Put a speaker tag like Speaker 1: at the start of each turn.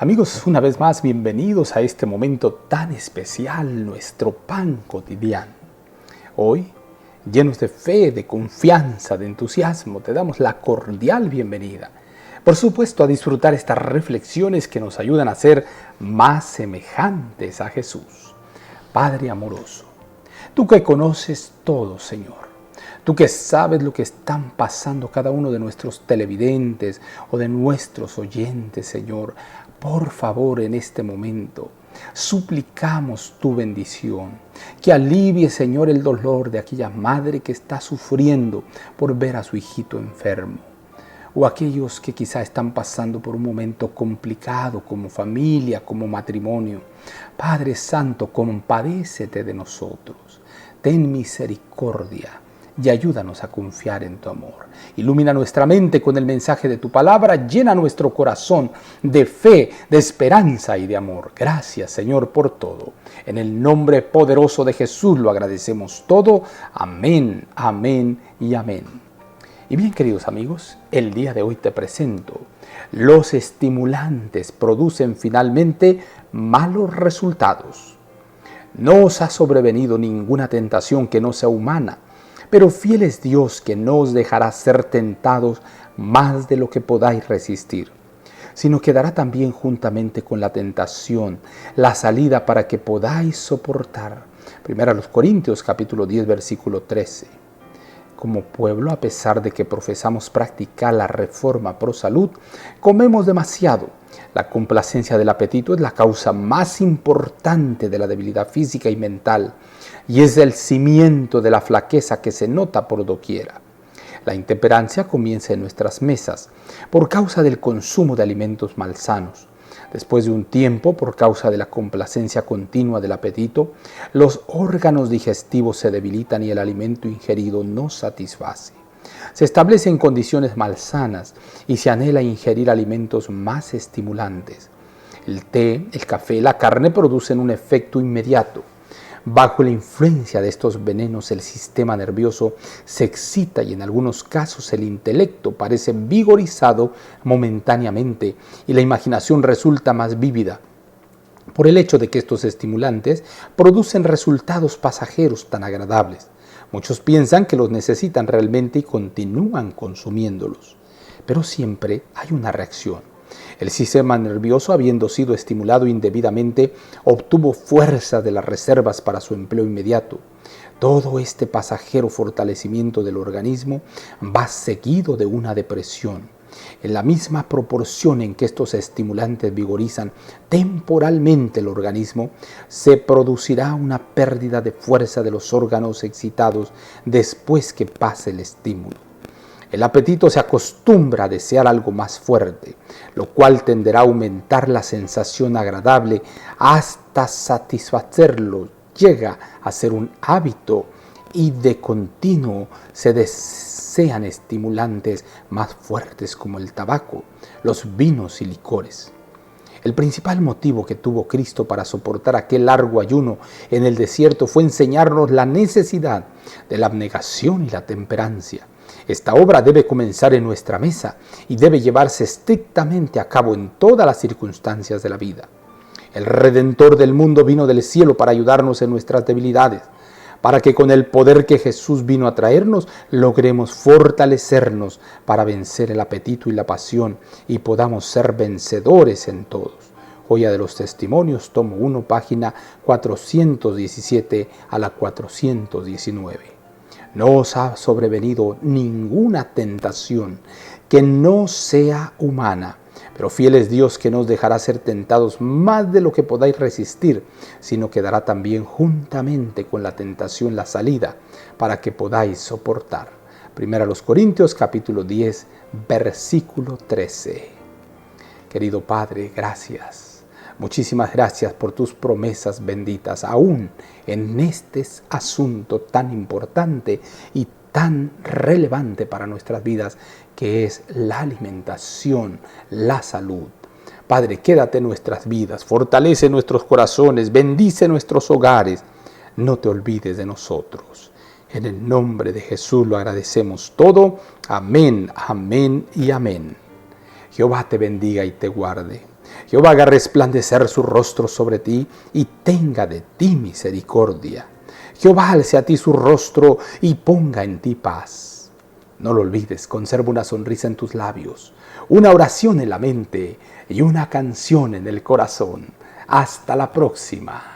Speaker 1: Amigos, una vez más, bienvenidos a este momento tan especial, nuestro pan cotidiano. Hoy, llenos de fe, de confianza, de entusiasmo, te damos la cordial bienvenida. Por supuesto, a disfrutar estas reflexiones que nos ayudan a ser más semejantes a Jesús. Padre amoroso, tú que conoces todo, Señor. Tú que sabes lo que están pasando cada uno de nuestros televidentes o de nuestros oyentes, Señor, por favor, en este momento, suplicamos tu bendición, que alivie, Señor, el dolor de aquella madre que está sufriendo por ver a su hijito enfermo, o aquellos que quizá están pasando por un momento complicado como familia, como matrimonio. Padre Santo, compadécete de nosotros, ten misericordia y ayúdanos a confiar en tu amor. Ilumina nuestra mente con el mensaje de tu palabra, llena nuestro corazón de fe, de esperanza y de amor. Gracias, Señor, por todo. En el nombre poderoso de Jesús lo agradecemos todo. Amén, amén y amén. Y bien, queridos amigos, el día de hoy te presento: los estimulantes producen finalmente malos resultados. No os ha sobrevenido ninguna tentación que no sea humana, pero fiel es Dios, que no os dejará ser tentados más de lo que podáis resistir, sino que dará también juntamente con la tentación la salida para que podáis soportar. Primera a los Corintios capítulo 10 versículo 13. Como pueblo, a pesar de que profesamos practicar la reforma pro salud, comemos demasiado. La complacencia del apetito es la causa más importante de la debilidad física y mental, y es el cimiento de la flaqueza que se nota por doquiera. La intemperancia comienza en nuestras mesas por causa del consumo de alimentos malsanos. Después de un tiempo, por causa de la complacencia continua del apetito, los órganos digestivos se debilitan y el alimento ingerido no satisface. Se establecen condiciones malsanas y se anhela ingerir alimentos más estimulantes. El té, el café, la carne producen un efecto inmediato. Bajo la influencia de estos venenos, el sistema nervioso se excita y en algunos casos el intelecto parece vigorizado momentáneamente y la imaginación resulta más vívida, por el hecho de que estos estimulantes producen resultados pasajeros tan agradables. Muchos piensan que los necesitan realmente y continúan consumiéndolos, pero siempre hay una reacción. El sistema nervioso, habiendo sido estimulado indebidamente, obtuvo fuerza de las reservas para su empleo inmediato. Todo este pasajero fortalecimiento del organismo va seguido de una depresión. En la misma proporción en que estos estimulantes vigorizan temporalmente el organismo, se producirá una pérdida de fuerza de los órganos excitados después que pase el estímulo. El apetito se acostumbra a desear algo más fuerte, lo cual tenderá a aumentar la sensación agradable hasta satisfacerlo. Llega a ser un hábito y de continuo se desean estimulantes más fuertes como el tabaco, los vinos y licores. El principal motivo que tuvo Cristo para soportar aquel largo ayuno en el desierto fue enseñarnos la necesidad de la abnegación y la temperancia. Esta obra debe comenzar en nuestra mesa y debe llevarse estrictamente a cabo en todas las circunstancias de la vida. El Redentor del mundo vino del cielo para ayudarnos en nuestras debilidades, para que con el poder que Jesús vino a traernos, logremos fortalecernos para vencer el apetito y la pasión y podamos ser vencedores en todos. Joya de los Testimonios, tomo 1, página 417 a la 419. No os ha sobrevenido ninguna tentación que no sea humana, pero fiel es Dios, que no os dejará ser tentados más de lo que podáis resistir, sino que dará también juntamente con la tentación la salida para que podáis soportar. Primera a los Corintios capítulo 10 versículo 13. Querido Padre, gracias. Muchísimas gracias por tus promesas benditas, aún en este asunto tan importante y tan relevante para nuestras vidas, que es la alimentación, la salud. Padre, quédate en nuestras vidas, fortalece nuestros corazones, bendice nuestros hogares. No te olvides de nosotros. En el nombre de Jesús lo agradecemos todo. Amén, amén y amén. Jehová te bendiga y te guarde. Jehová haga resplandecer su rostro sobre ti y tenga de ti misericordia. Jehová alce a ti su rostro y ponga en ti paz. No lo olvides, conserva una sonrisa en tus labios, una oración en la mente y una canción en el corazón. Hasta la próxima.